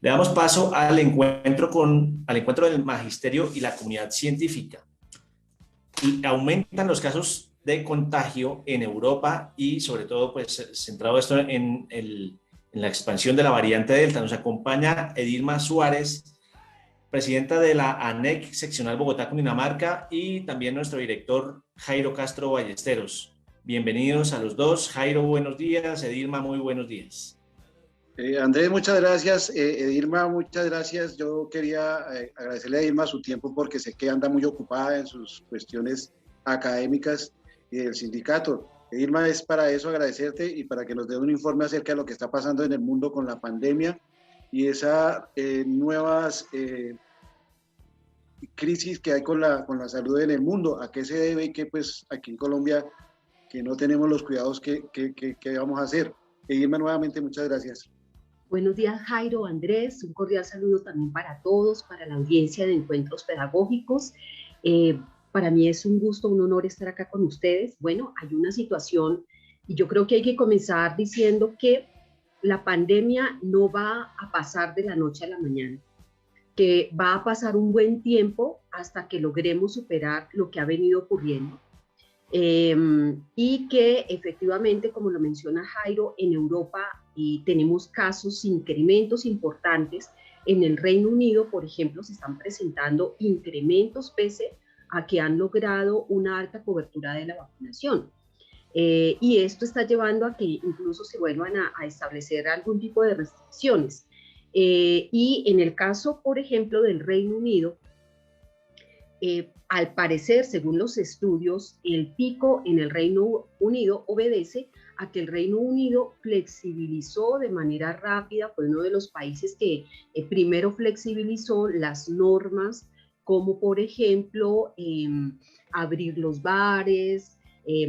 Le damos paso al encuentro del magisterio y la comunidad científica. Y aumentan los casos de contagio en Europa y sobre todo pues centrado esto en la expansión de la variante Delta. Nos acompaña Edilma Suárez, presidenta de la ANEC seccional Bogotá Cundinamarca, y también nuestro director Jairo Castro Ballesteros. Bienvenidos a los dos. Jairo, buenos días. Edilma, muy buenos días. Andrés, muchas gracias. Edilma, muchas gracias. Yo quería agradecerle a Edilma su tiempo porque sé que anda muy ocupada en sus cuestiones académicas y del sindicato. Edilma, es para eso agradecerte y para que nos dé un informe acerca de lo que está pasando en el mundo con la pandemia y esas nuevas crisis que hay con la salud en el mundo. ¿A qué se debe y que pues aquí en Colombia que no tenemos los cuidados que vamos a hacer? Edilma, nuevamente muchas gracias. Buenos días, Jairo, Andrés, un cordial saludo también para todos, para la audiencia de Encuentros Pedagógicos. Para mí es un gusto, un honor estar acá con ustedes. Bueno, hay una situación y yo creo que hay que comenzar diciendo que la pandemia no va a pasar de la noche a la mañana, que va a pasar un buen tiempo hasta que logremos superar lo que ha venido ocurriendo. Y que efectivamente, como lo menciona Jairo, en Europa tenemos casos, incrementos importantes. En el Reino Unido, por ejemplo, se están presentando incrementos pese a que han logrado una alta cobertura de la vacunación. Y esto está llevando a que incluso se vuelvan a establecer algún tipo de restricciones. Y en el caso, por ejemplo, del Reino Unido, al parecer, según los estudios, el pico en el Reino Unido obedece a que el Reino Unido flexibilizó de manera rápida, fue uno de los países que primero flexibilizó las normas, como por ejemplo abrir los bares.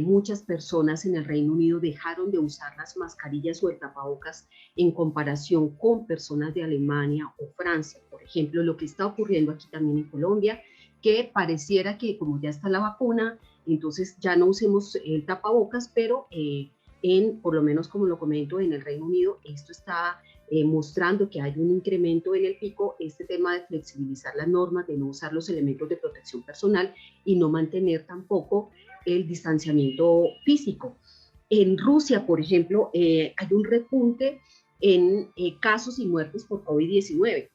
Muchas personas en el Reino Unido dejaron de usar las mascarillas o el tapabocas en comparación con personas de Alemania o Francia. Por ejemplo, lo que está ocurriendo aquí también en Colombia, que pareciera que como ya está la vacuna, entonces ya no usemos el tapabocas, pero por lo menos como lo comento, en el Reino Unido, esto está mostrando que hay un incremento en el pico, este tema de flexibilizar las normas, de no usar los elementos de protección personal y no mantener tampoco el distanciamiento físico. En Rusia, por ejemplo, hay un repunte en casos y muertes por COVID-19.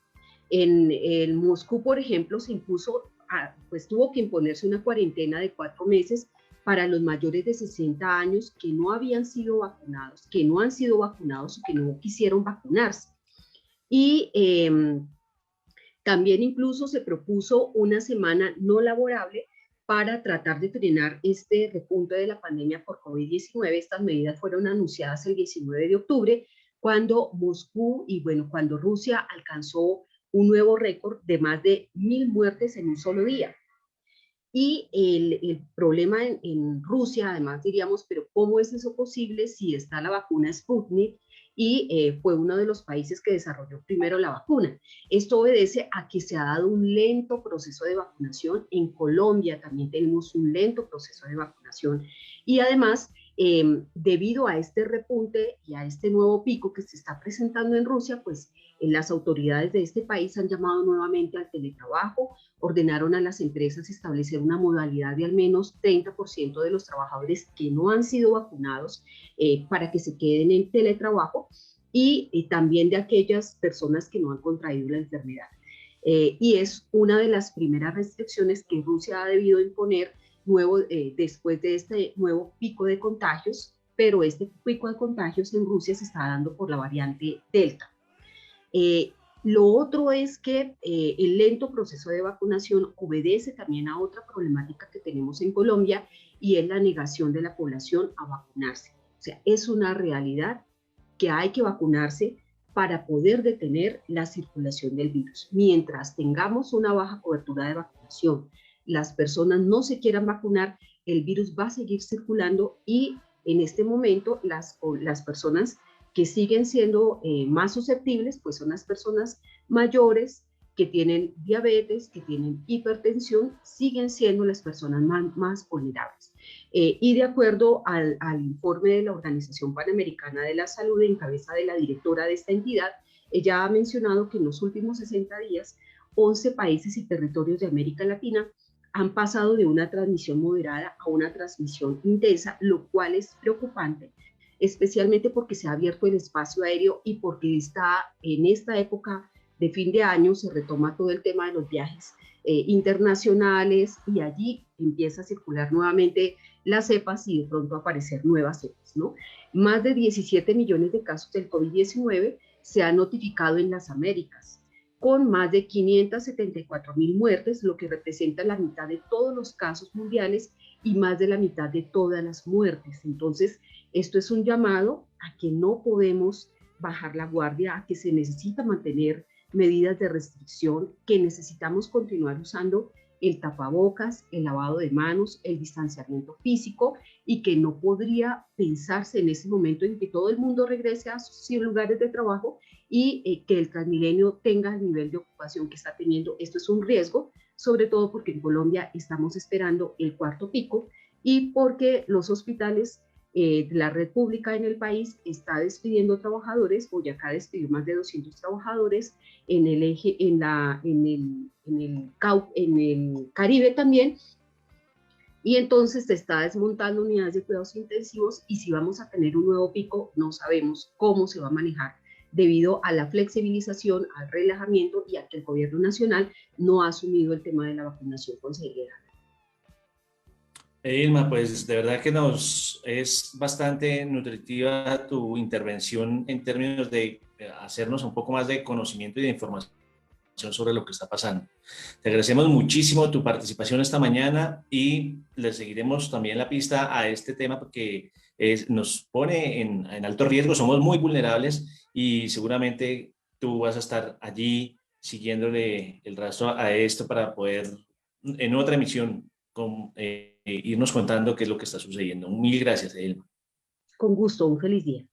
En Moscú, por ejemplo, se impuso, pues tuvo que imponerse una cuarentena de 4 meses para los mayores de 60 años que no habían sido vacunados, que no han sido vacunados o que no quisieron vacunarse. Y también incluso se propuso una semana no laborable para tratar de frenar este repunte de la pandemia por COVID-19. Estas medidas fueron anunciadas el 19 de octubre, cuando Moscú y bueno, cuando Rusia alcanzó un nuevo récord de más de 1.000 muertes en un solo día. Y el problema en Rusia, además diríamos, pero ¿cómo es eso posible si está la vacuna Sputnik? Y fue uno de los países que desarrolló primero la vacuna. Esto obedece a que se ha dado un lento proceso de vacunación. En Colombia también tenemos un lento proceso de vacunación. Y además, debido a este repunte y a este nuevo pico que se está presentando en Rusia, pues las autoridades de este país han llamado nuevamente al teletrabajo, ordenaron a las empresas establecer una modalidad de al menos 30% de los trabajadores que no han sido vacunados para que se queden en teletrabajo y también de aquellas personas que no han contraído la enfermedad. Y es una de las primeras restricciones que Rusia ha debido imponer después de este nuevo pico de contagios, pero este pico de contagios en Rusia se está dando por la variante Delta. Lo otro es que el lento proceso de vacunación obedece también a otra problemática que tenemos en Colombia y es la negación de la población a vacunarse. O sea, es una realidad que hay que vacunarse para poder detener la circulación del virus. Mientras tengamos una baja cobertura de vacunación, las personas no se quieran vacunar, el virus va a seguir circulando y en este momento las personas que siguen siendo más susceptibles, pues son las personas mayores que tienen diabetes, que tienen hipertensión, siguen siendo las personas más vulnerables. Y de acuerdo al informe de la Organización Panamericana de la Salud, en cabeza de la directora de esta entidad, Ella ha mencionado que en los últimos 60 días, 11 países y territorios de América Latina han pasado de una transmisión moderada a una transmisión intensa, lo cual es preocupante, especialmente porque se ha abierto el espacio aéreo y porque en esta época de fin de año se retoma todo el tema de los viajes internacionales y allí empieza a circular nuevamente las cepas y de pronto aparecer nuevas cepas, ¿no? Más de 17 millones de casos del COVID-19 se han notificado en las Américas, con más de 574.000 muertes, lo que representa la mitad de todos los casos mundiales y más de la mitad de todas las muertes. Entonces, esto es un llamado a que no podemos bajar la guardia, a que se necesita mantener medidas de restricción, que necesitamos continuar usando el tapabocas, el lavado de manos, el distanciamiento físico y que no podría pensarse en ese momento en que todo el mundo regrese a sus lugares de trabajo y que el Transmilenio tenga el nivel de ocupación que está teniendo. Esto es un riesgo, sobre todo porque en Colombia estamos esperando el cuarto pico y porque los hospitales la red pública en el país está despidiendo trabajadores. Boyacá despidió más de 200 trabajadores, en el eje, en el Caribe también, y entonces se está desmontando unidades de cuidados intensivos y si vamos a tener un nuevo pico no sabemos cómo se va a manejar debido a la flexibilización, al relajamiento y a que el gobierno nacional no ha asumido el tema de la vacunación con seriedad. Ilma, pues de verdad que nos es bastante nutritiva tu intervención en términos de hacernos un poco más de conocimiento y de información sobre lo que está pasando. Te agradecemos muchísimo tu participación esta mañana y le seguiremos también la pista a este tema porque nos pone en alto riesgo, somos muy vulnerables y seguramente tú vas a estar allí siguiéndole el rastro a esto para poder en otra emisión irnos contando qué es lo que está sucediendo. Mil gracias, Elma. Con gusto, un feliz día.